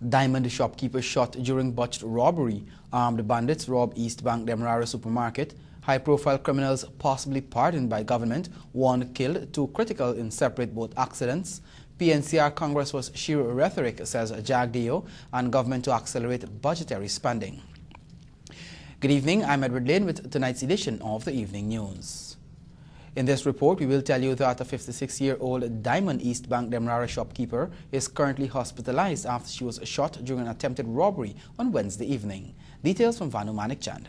Diamond shopkeeper shot during botched robbery. Armed bandits robbed East Bank Demerara supermarket. High-profile criminals possibly pardoned by government. One killed, two critical in separate boat accidents. PNCR Congress was sheer rhetoric, says Jagdeo, and government to accelerate budgetary spending. Good evening, I'm Edward Lane with tonight's edition of the Evening News. In this report, we will tell you that a 56-year-old Diamond East Bank Demerara shopkeeper is currently hospitalized after she was shot during an attempted robbery on Wednesday evening. Details from Vanu Manik Chand.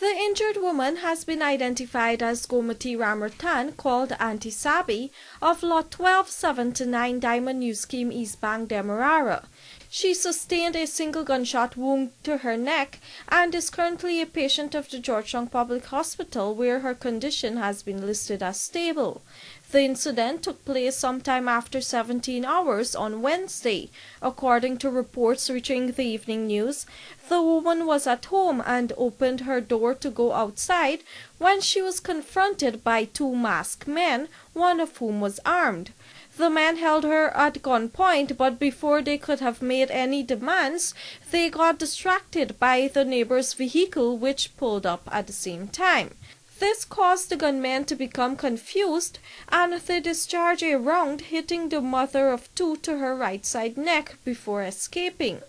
The injured woman has been identified as Gomati Ramratan, called Auntie Sabi, of Lot 1279 Diamond New Scheme East Bank Demerara. She sustained a single gunshot wound to her neck and is currently a patient of the Georgetown Public Hospital, where her condition has been listed as stable. The incident took place sometime after 17 hours on Wednesday. According to reports reaching the Evening News, the woman was at home and opened her door to go outside when she was confronted by two masked men, one of whom was armed. The men held her at gunpoint, but before they could have made any demands, they got distracted by the neighbor's vehicle, which pulled up at the same time. This caused the gunmen to become confused, and they discharged a round, hitting the mother of two to her right side neck before escaping.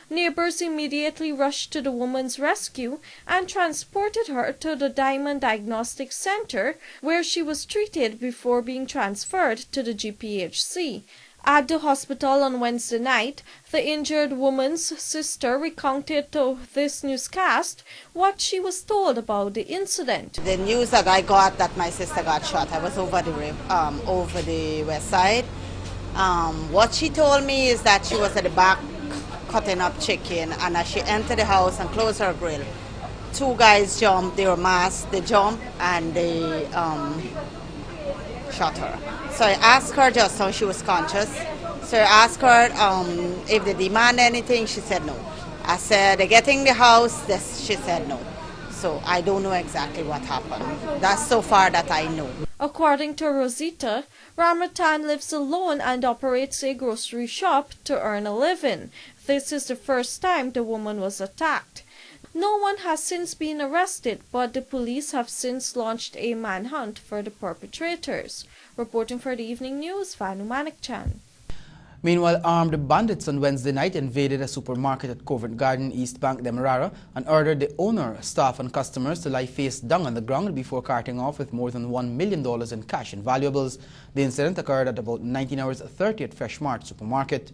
Neighbors immediately rushed to the woman's rescue and transported her to the Diamond Diagnostic Center, where she was treated before being transferred to the GPHC. At the hospital on Wednesday night, the injured woman's sister recounted to this newscast what she was told about the incident. The news that I got that my sister got shot, I was over the west side. What she told me is that she was at the back cutting up chicken, and as she entered the house and closed her grill, two guys jumped, they were masked, they jumped and they shot her. So I asked her just how she was conscious. So I asked her if they demand anything. She said no. I said, they're getting the house. She said no. So I don't know exactly what happened. That's so far that I know. According to Rosita, Ramratan lives alone and operates a grocery shop to earn a living. This is the first time the woman was attacked. No one has since been arrested, but the police have since launched a manhunt for the perpetrators. Reporting for the Evening News, Vanu Manik Chand. Meanwhile, armed bandits on Wednesday night invaded a supermarket at Covent Garden, East Bank, Demerara, and ordered the owner, staff and customers to lie face down on the ground before carting off with more than $1 million in cash and valuables. The incident occurred at about 19 hours 30 at Fresh Mart supermarket.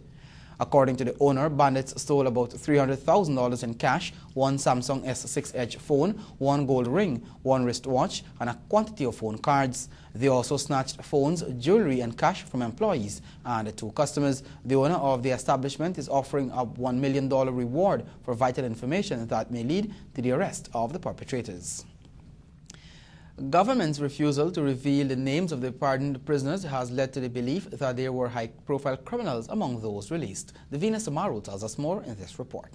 According to the owner, bandits stole about $300,000 in cash, one Samsung S6 Edge phone, one gold ring, one wristwatch, and a quantity of phone cards. They also snatched phones, jewelry, and cash from employees and two customers. The owner of the establishment is offering a $1 million reward for vital information that may lead to the arrest of the perpetrators. Government's refusal to reveal the names of the pardoned prisoners has led to the belief that there were high-profile criminals among those released. Davina Samaru tells us more in this report.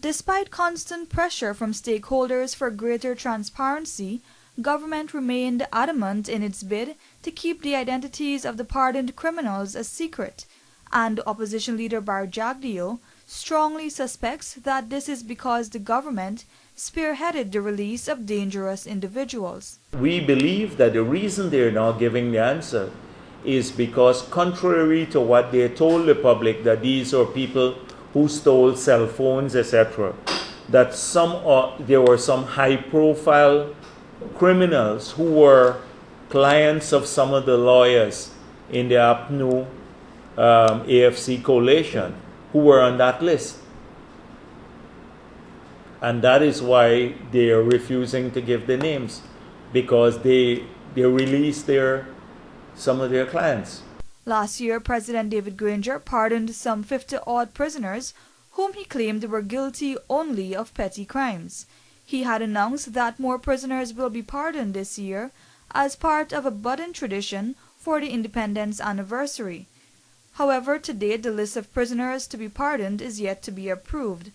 Despite constant pressure from stakeholders for greater transparency, government remained adamant in its bid to keep the identities of the pardoned criminals a secret, and opposition leader Bar Jagdeo strongly suspects that this is because the government spearheaded the release of dangerous individuals. We believe that the reason they're not giving the answer is because, contrary to what they told the public, that these are people who stole cell phones, etc., that there were some high-profile criminals who were clients of some of the lawyers in the APNU AFC coalition who were on that list. And that is why they are refusing to give the names, because they released some of their clients. Last year, President David Granger pardoned some 50-odd prisoners whom he claimed were guilty only of petty crimes. He had announced that more prisoners will be pardoned this year as part of a budding tradition for the independence anniversary. However, to date, the list of prisoners to be pardoned is yet to be approved.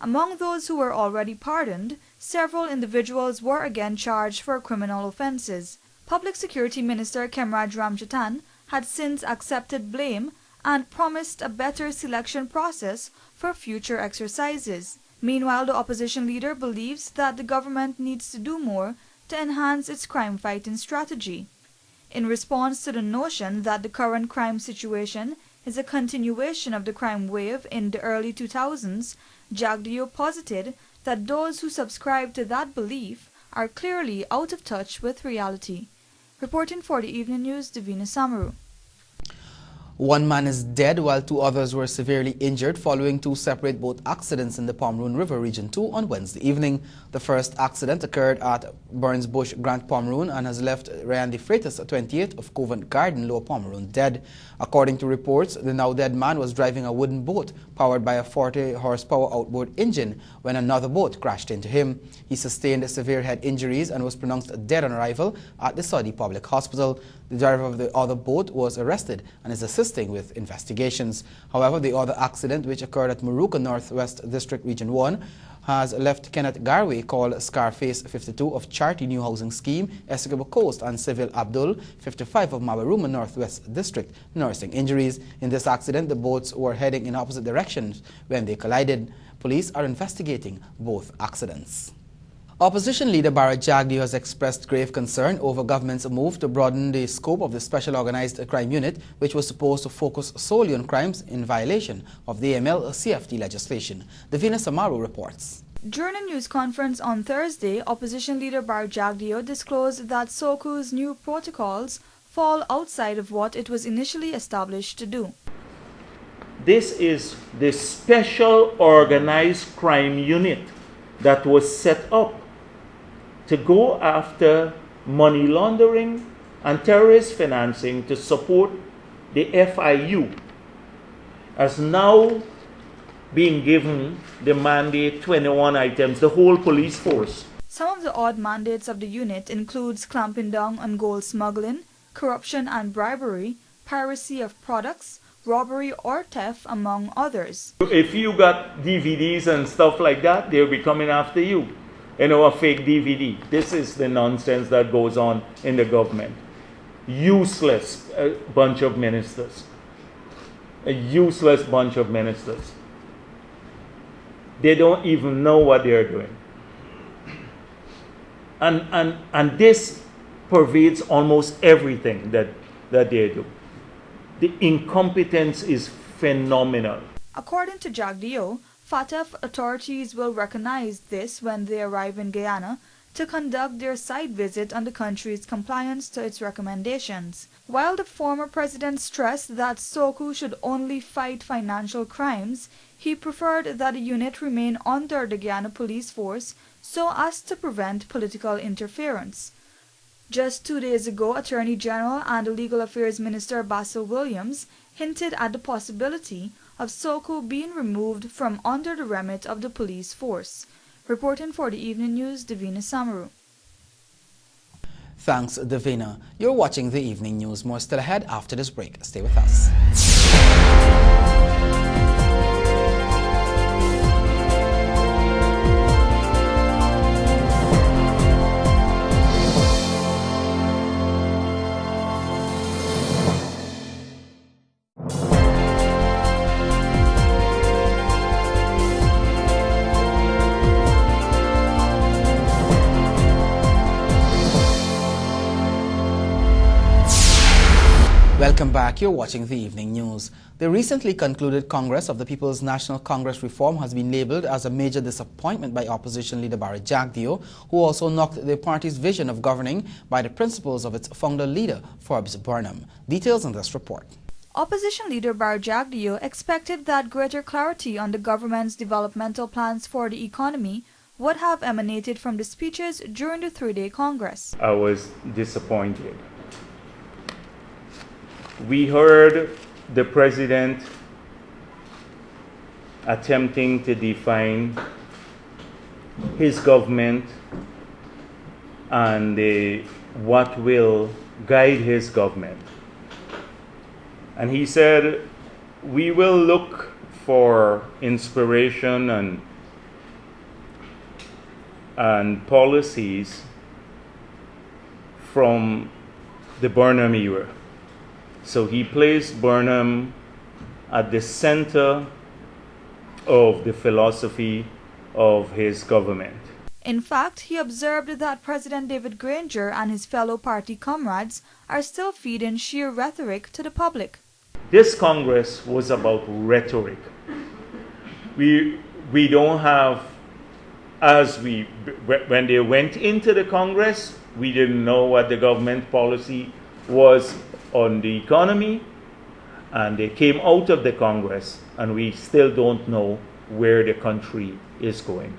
Among those who were already pardoned, several individuals were again charged for criminal offenses. Public Security Minister Kemraj Ramjatan had since accepted blame and promised a better selection process for future exercises. Meanwhile, the opposition leader believes that the government needs to do more to enhance its crime-fighting strategy. In response to the notion that the current crime situation is a continuation of the crime wave in the early 2000s, Jagdeo posited that those who subscribe to that belief are clearly out of touch with reality. Reporting for the Evening News, Davina Samaru. One man is dead while 2 others were severely injured following 2 separate boat accidents in the Pomeroon River Region 2 on Wednesday evening. The first accident occurred at Burns Bush, Grand Pomeroon, and has left Ryan De Freitas, 28, of Covent Garden, Lower Pomeroon, dead. According to reports, the now dead man was driving a wooden boat powered by a 40-horsepower outboard engine when another boat crashed into him. He sustained severe head injuries and was pronounced dead on arrival at the Saudi Public Hospital. The driver of the other boat was arrested and is assisting with investigations. However, the other accident, which occurred at Moorooka Northwest District Region 1, has left Kenneth Garway, called Scarface 52 of Charity New Housing Scheme, Essequibo Coast, and Civil Abdul 55 of Mabaruma Northwest District, nursing injuries. In this accident, the boats were heading in opposite directions when they collided. Police are investigating both accidents. Opposition leader Bharat Jagdeo has expressed grave concern over government's move to broaden the scope of the Special Organized Crime Unit, which was supposed to focus solely on crimes in violation of the AML-CFT legislation. Davina Samaru reports. During a news conference on Thursday, opposition leader Bharat Jagdeo disclosed that SOCO's new protocols fall outside of what it was initially established to do. This is the Special Organized Crime Unit that was set up to go after money laundering and terrorist financing to support the FIU, as now being given the mandate 21 items, the whole police force. Some of the odd mandates of the unit includes clamping down on gold smuggling, corruption and bribery, piracy of products, robbery or theft, among others. If you got DVDs and stuff like that, they'll be coming after you. You know, a fake DVD. This is the nonsense that goes on in the government. Useless bunch of ministers. A useless bunch of ministers. They don't even know what they're doing. And this pervades almost everything that they do. The incompetence is phenomenal. According to Jagdeo, FATF authorities will recognize this when they arrive in Guyana to conduct their site visit on the country's compliance to its recommendations. While the former president stressed that SOCO should only fight financial crimes, he preferred that the unit remain under the Guyana Police Force so as to prevent political interference. Just 2 days ago, Attorney General and Legal Affairs Minister Basil Williams hinted at the possibility of SOCO being removed from under the remit of the police force. Reporting for the Evening News, Davina Samaru. Thanks, Davina. You're watching the Evening News. More still ahead after this break. Stay with us. Welcome back. You're watching the Evening News. The recently concluded Congress of the People's National Congress reform has been labeled as a major disappointment by opposition leader Bharat Jagdeo, who also knocked the party's vision of governing by the principles of its founder leader, Forbes Burnham. Details in this report. Opposition leader Bharat Jagdeo expected that greater clarity on the government's developmental plans for the economy would have emanated from the speeches during the 3-day Congress. I was disappointed. We heard the president attempting to define his government and what will guide his government. And he said, we will look for inspiration and policies from the Burnham era. So he placed Burnham at the center of the philosophy of his government. In fact, he observed that President David Granger and his fellow party comrades are still feeding sheer rhetoric to the public. This Congress was about rhetoric. We don't have, when they went into the Congress, we didn't know what the government policy was on the economy, and they came out of the Congress, and we still don't know where the country is going.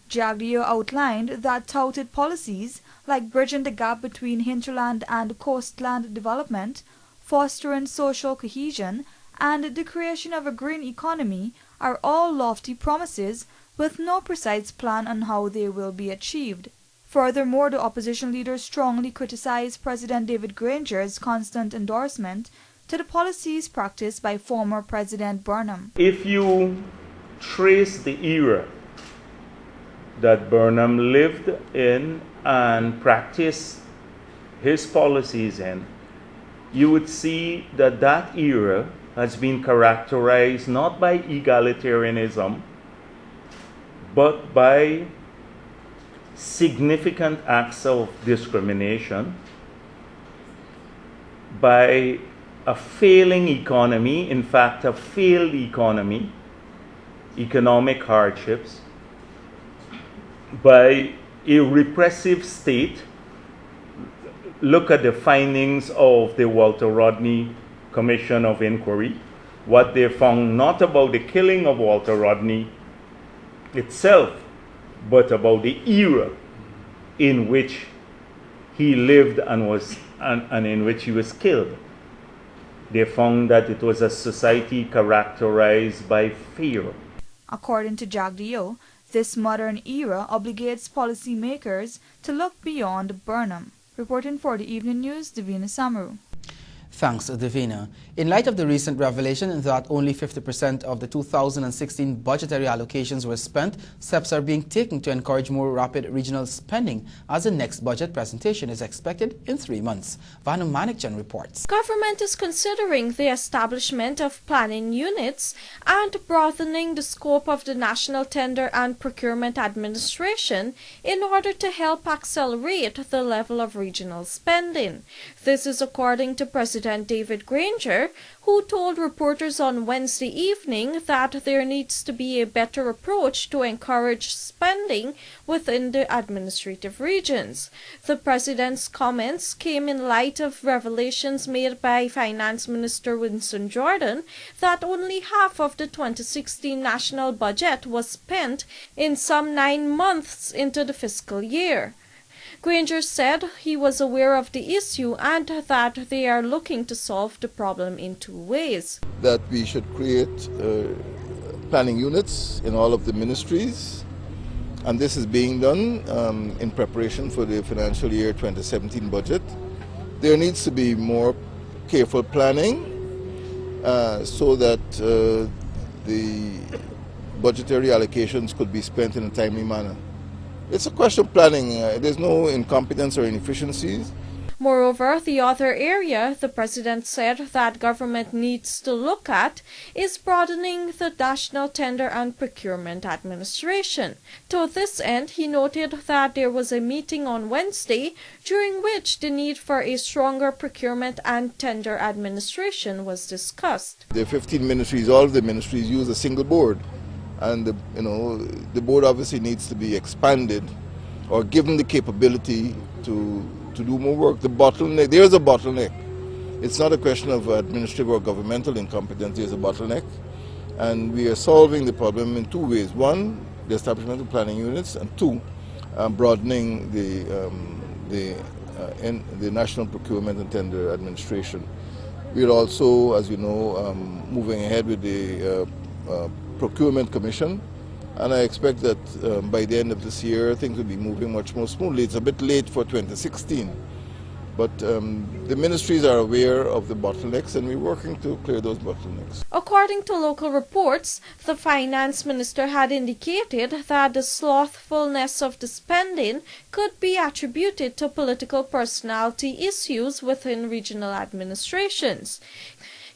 Jagdeo outlined that touted policies like bridging the gap between hinterland and coastland development, fostering social cohesion, and the creation of a green economy are all lofty promises with no precise plan on how they will be achieved. Furthermore, the opposition leaders strongly criticized President David Granger's constant endorsement to the policies practiced by former President Burnham. If you trace the era that Burnham lived in and practiced his policies in, you would see that that era has been characterized not by egalitarianism, but by significant acts of discrimination, by a failing economy, in fact, a failed economy, economic hardships, by a repressive state. Look at the findings of the Walter Rodney Commission of Inquiry, what they found not about the killing of Walter Rodney itself, but about the era in which he lived and in which he was killed. They found that it was a society characterized by fear. According to Jagdeo, this modern era obligates policymakers to look beyond Burnham. Reporting for the Evening News, Davina Samaru. Thanks, Davina. In light of the recent revelation that only 50% of the 2016 budgetary allocations were spent, steps are being taken to encourage more rapid regional spending, as the next budget presentation is expected in 3 months. Vanu Manikjan reports. Government is considering the establishment of planning units and broadening the scope of the National Tender and Procurement Administration in order to help accelerate the level of regional spending. This is according to President David Granger, who told reporters on Wednesday evening that there needs to be a better approach to encourage spending within the administrative regions. The president's comments came in light of revelations made by Finance Minister Winston Jordan that only half of the 2016 national budget was spent in some 9 months into the fiscal year. Granger said he was aware of the issue and that they are looking to solve the problem in 2 ways. That we should create planning units in all of the ministries, and this is being done in preparation for the financial year 2017 budget. There needs to be more careful planning so that the budgetary allocations could be spent in a timely manner. It's a question of planning. There's no incompetence or inefficiencies. Moreover, the other area the president said that government needs to look at is broadening the National Tender and Procurement Administration. To this end, he noted that there was a meeting on Wednesday during which the need for a stronger procurement and tender administration was discussed. There are 15 ministries. All of the ministries use a single board. And the board obviously needs to be expanded or given the capability to do more work. The bottleneck, there's a bottleneck. It's not a question of administrative or governmental incompetence, there's a bottleneck. And we are solving the problem in 2 ways. 1, the establishment of planning units, and 2, broadening the National Procurement and Tender Administration. We are also, as you know, moving ahead with the Procurement Commission, and I expect that by the end of this year things will be moving much more smoothly. It's a bit late for 2016, but the ministries are aware of the bottlenecks and we're working to clear those bottlenecks. According to local reports, the finance minister had indicated that the slothfulness of the spending could be attributed to political personality issues within regional administrations.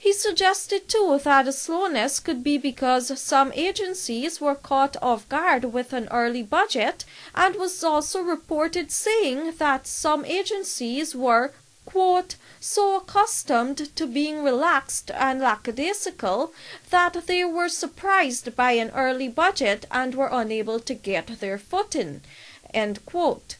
He suggested too that the slowness could be because some agencies were caught off guard with an early budget, and was also reported saying that some agencies were, quote, so accustomed to being relaxed and lackadaisical that they were surprised by an early budget and were unable to get their footing, end quote.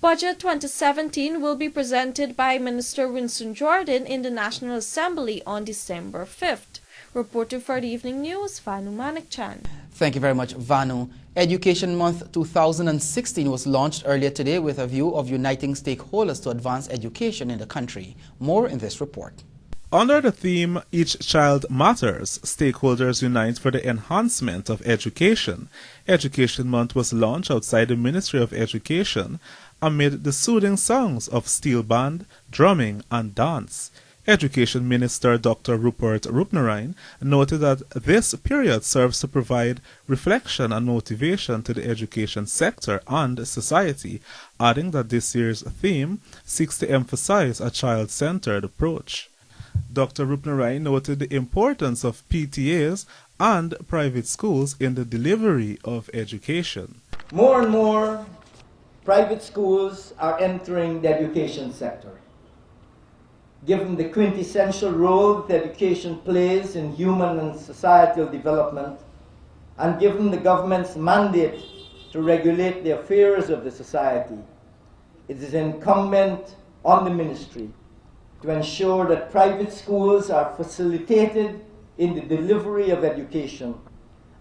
Budget 2017 will be presented by Minister Winston Jordan in the National Assembly on December 5th. Reporter for the Evening News, Vanu Manikchan. Thank you very much, Vanu. Education Month 2016 was launched earlier today with a view of uniting stakeholders to advance education in the country. More in this report. Under the theme, Each Child Matters, Stakeholders Unite for the Enhancement of Education, Education Month was launched outside the Ministry of Education amid the soothing songs of steel band, drumming, and dance. Education Minister Dr. Rupert Roopnarine noted that this period serves to provide reflection and motivation to the education sector and society, adding that this year's theme seeks to emphasize a child-centered approach. Dr. Roopnarine noted the importance of PTAs and private schools in the delivery of education. More and more private schools are entering the education sector. Given the quintessential role that education plays in human and societal development, and given the government's mandate to regulate the affairs of the society, it is incumbent on the ministry to ensure that private schools are facilitated in the delivery of education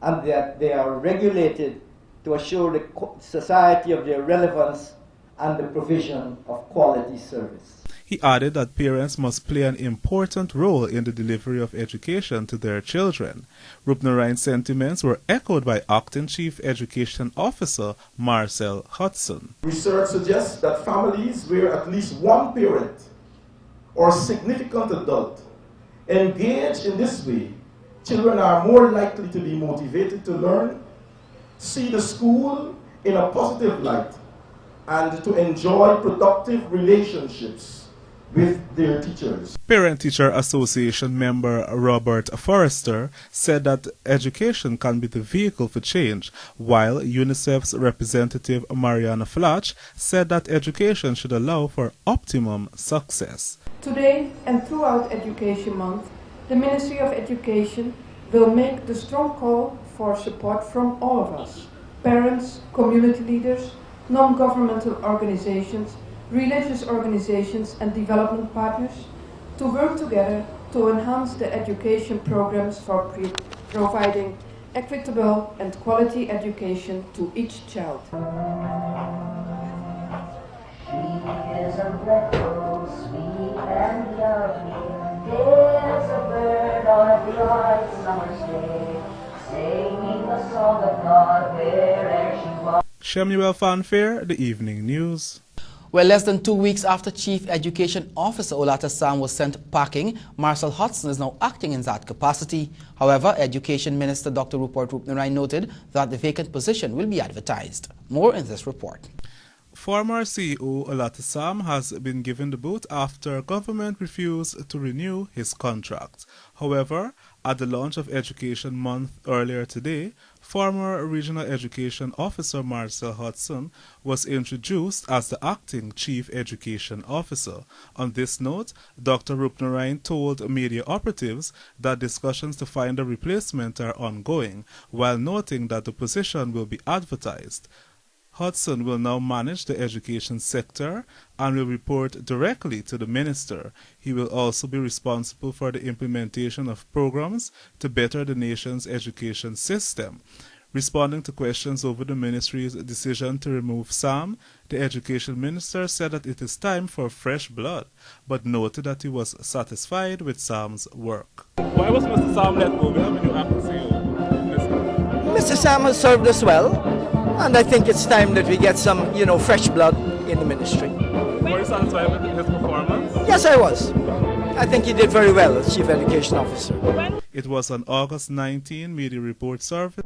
and that they are regulated to assure the society of their relevance and the provision of quality service. He added that parents must play an important role in the delivery of education to their children. Roopnarine's sentiments were echoed by Acting Chief Education Officer Marcel Hudson. Research suggests that families where at least one parent or significant adult engage in this way, children are more likely to be motivated to learn, see the school in a positive light, and to enjoy productive relationships with their teachers. Parent-Teacher Association member Robert Forrester said that education can be the vehicle for change, while UNICEF's representative Mariana Flatch said that education should allow for optimum success. Today and throughout Education Month, the Ministry of Education will make the strong call for support from all of us, parents, community leaders, non-governmental organizations, religious organizations and development partners to work together to enhance the education programs for providing equitable and quality education to each child. She is a breath sweet and lovely. There's a bird on a bright summer's day, singing the song of God wherever she was. Shemuel Fanfare, The Evening News. Well, less than 2 weeks after Chief Education Officer Olata Sam was sent packing, Marcel Hudson is now acting in that capacity. However, Education Minister Dr. Rupert Roopnarine noted that the vacant position will be advertised. More in this report. Former CEO Olata Sam has been given the boot after government refused to renew his contract. However, at the launch of Education Month earlier today, former Regional Education Officer Marcel Hudson was introduced as the acting Chief Education Officer. On this note, Dr. Roopnarine told media operatives that discussions to find a replacement are ongoing, while noting that the position will be advertised. Hudson will now manage the education sector and will report directly to the minister. He will also be responsible for the implementation of programs to better the nation's education system. Responding to questions over the ministry's decision to remove Sam, the education minister said that it is time for fresh blood, but noted that he was satisfied with Sam's work. Why was Mr. Sam let go? We have a new acting CEO. Mr. Sam has served us well, and I think it's time that we get some, fresh blood in the ministry. Were you satisfied with his performance? Yes, I was. I think he did very well as Chief Education Officer. It was on August 19 Media Report Service.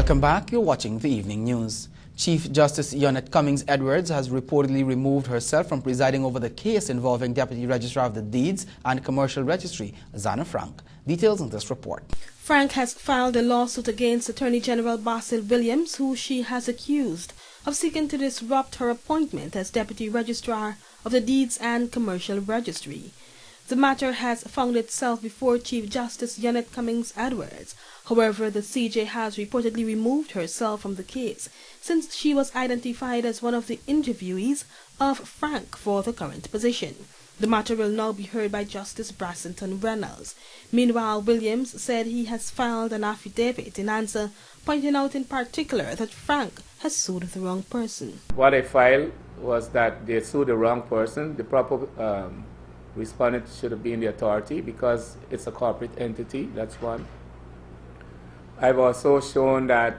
Welcome back. You're watching the Evening News. Chief Justice Yonette Cummings Edwards has reportedly removed herself from presiding over the case involving Deputy Registrar of the Deeds and Commercial Registry, Zana Frank. Details in this report. Frank has filed a lawsuit against Attorney General Basil Williams, who she has accused of seeking to disrupt her appointment as Deputy Registrar of the Deeds and Commercial Registry. The matter has found itself before Chief Justice Yonette Cummings Edwards. However, the CJ has reportedly removed herself from the case since she was identified as one of the interviewees of Frank for the current position. The matter will now be heard by Justice Brassington Reynolds. Meanwhile, Williams said he has filed an affidavit in answer, pointing out in particular that Frank has sued the wrong person. What I filed was that they sued the wrong person. The proper respondent should have been the authority because it's a corporate entity, that's one. I've also shown that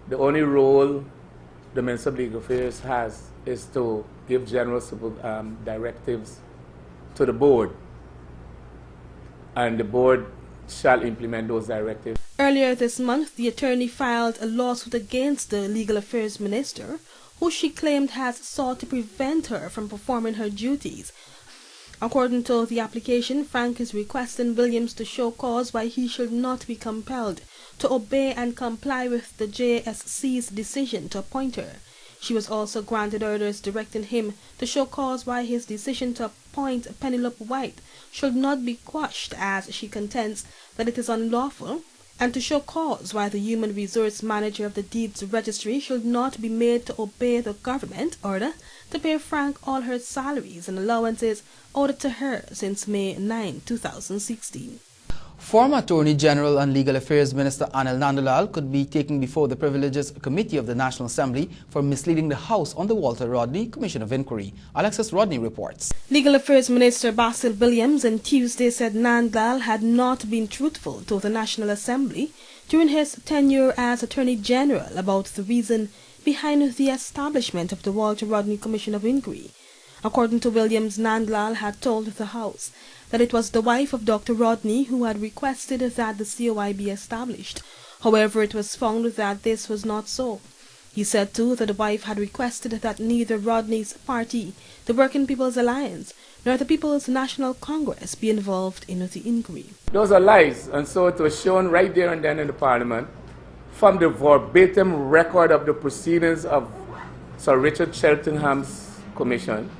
the only role the Minister of Legal Affairs has is to give general directives to the board, and the board shall implement those directives. Earlier this month, the attorney filed a lawsuit against the Legal Affairs Minister, who she claimed has sought to prevent her from performing her duties. According to the application, Frank is requesting Williams to show cause why he should not be compelled to obey and comply with the JSC's decision to appoint her. She was also granted orders directing him to show cause why his decision to appoint Penelope White should not be quashed, as she contends that it is unlawful, and to show cause why the Human Resource Manager of the Deeds Registry should not be made to obey the government order to pay Frank all her salaries and allowances owed to her since May 9, 2016. Former Attorney General and Legal Affairs Minister Anil Nandlall could be taken before the Privileges Committee of the National Assembly for misleading the House on the Walter Rodney Commission of Inquiry. Alexis Rodney reports. Legal Affairs Minister Basil Williams on Tuesday said Nandlall had not been truthful to the National Assembly during his tenure as Attorney General about the reason behind the establishment of the Walter Rodney Commission of Inquiry. According to Williams, Nandlall had told the House that it was the wife of Dr. Rodney who had requested that the COI be established. However, it was found that this was not so. He said too that the wife had requested that neither Rodney's party, the Working People's Alliance, nor the People's National Congress be involved in the inquiry. Those are lies, and so it was shown right there and then in the Parliament from the verbatim record of the proceedings of Sir Richard Cheltenham's commission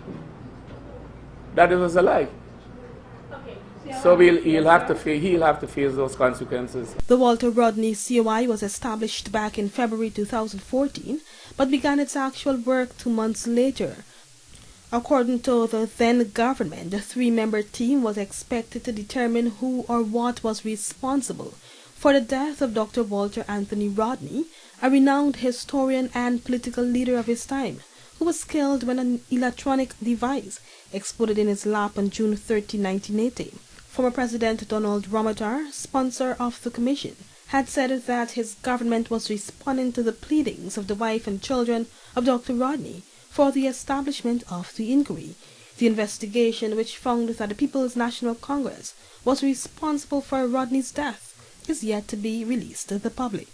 that it was a lie. So he'll have to face those consequences. The Walter Rodney COI was established back in February 2014, but began its actual work 2 months later. According to the then government, the 3-member team was expected to determine who or what was responsible for the death of Dr. Walter Anthony Rodney, a renowned historian and political leader of his time, who was killed when an electronic device exploded in his lap on June 30, 1980. Former President Donald Ramotar, sponsor of the commission, had said that his government was responding to the pleadings of the wife and children of Dr. Rodney for the establishment of the inquiry. The investigation, which found that the People's National Congress was responsible for Rodney's death, is yet to be released to the public.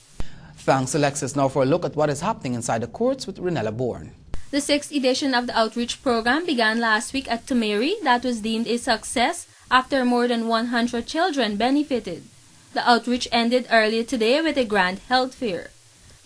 Thanks, Alexis. Now for a look at what is happening inside the courts with Renella Bourne. The 6th edition of the outreach program began last week at Tumeri. That was deemed a success after more than 100 children benefited. The outreach ended earlier today with a grand health fair.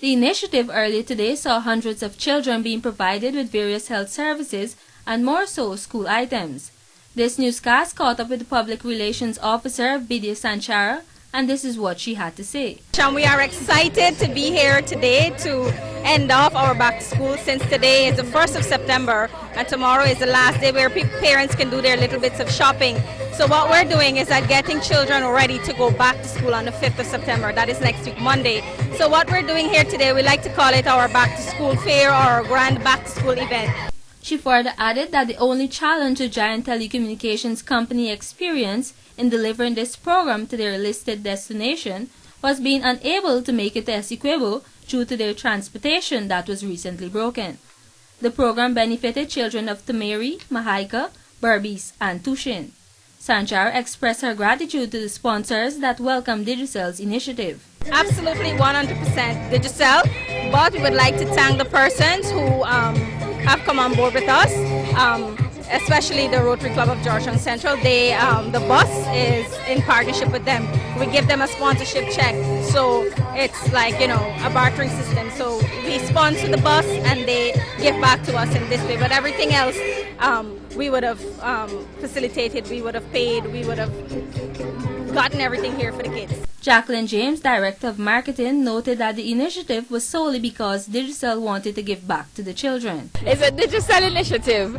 The initiative earlier today saw hundreds of children being provided with various health services and more so school items. This newscast caught up with the Public Relations Officer, Vidya Sanchara, and this is what she had to say. We are excited to be here today to end off our back to school, since today is the 1st of September and tomorrow is the last day where parents can do their little bits of shopping. So what we're doing is that getting children ready to go back to school on the 5th of September. That is next week, Monday. So what we're doing here today, we like to call it our back to school fair or our grand back to school event. She further added that the only challenge the Giant Telecommunications Company experienced in delivering this program to their listed destination was being unable to make it to Essequibo due to their transportation that was recently broken. The program benefited children of Tumeri, Mahaika, Berbice, and Tushin. Sanchar expressed her gratitude to the sponsors that welcomed Digicel's initiative. Absolutely 100% Digicel, but we would like to thank the persons who have come on board with us, especially the Rotary Club of Georgetown Central. The bus is in partnership with them. We give them a sponsorship check, so it's like, you know, a bartering system. So we sponsor the bus and they give back to us in this way, but everything else we would have facilitated, we would have paid, we would have gotten everything here for the kids. Jacqueline James, Director of Marketing, noted that the initiative was solely because Digicel wanted to give back to the children. It's a Digicel initiative.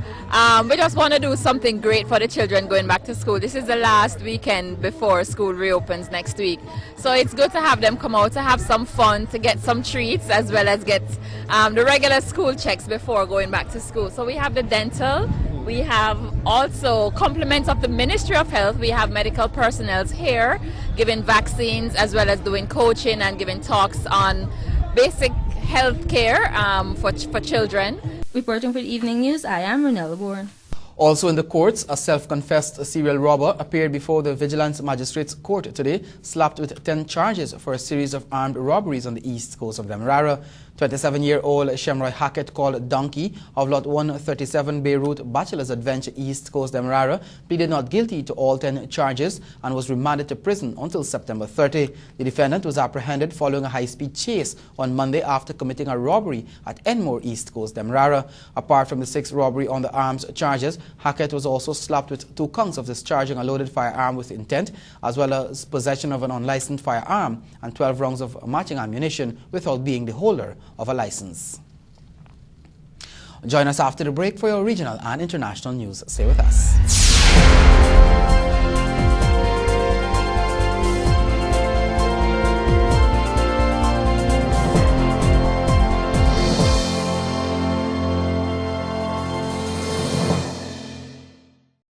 We just want to do something great for the children going back to school. This is the last weekend before school reopens next week. So it's good to have them come out to have some fun, to get some treats, as well as get the regular school checks before going back to school. So we have the dental. We have also compliments of the Ministry of Health. We have medical personnel here giving vaccines as well as doing coaching and giving talks on basic health care for children. Reporting for the Evening News, I am Renella Bourne. Also in the courts, a self-confessed serial robber appeared before the Vigilance Magistrates Court today, slapped with 10 charges for a series of armed robberies on the east coast of Demerara. 27-year-old Shemroy Hackett, called Donkey, of Lot 137 Beirut Bachelor's Adventure, East Coast, Demerara, pleaded not guilty to all 10 charges and was remanded to prison until September 30. The defendant was apprehended following a high-speed chase on Monday after committing a robbery at Enmore, East Coast, Demerara. Apart from the 6 robbery on the arms charges, Hackett was also slapped with 2 counts of discharging a loaded firearm with intent, as well as possession of an unlicensed firearm and 12 rounds of matching ammunition without being the holder of a license. Join us after the break for your regional and international news. Stay with us.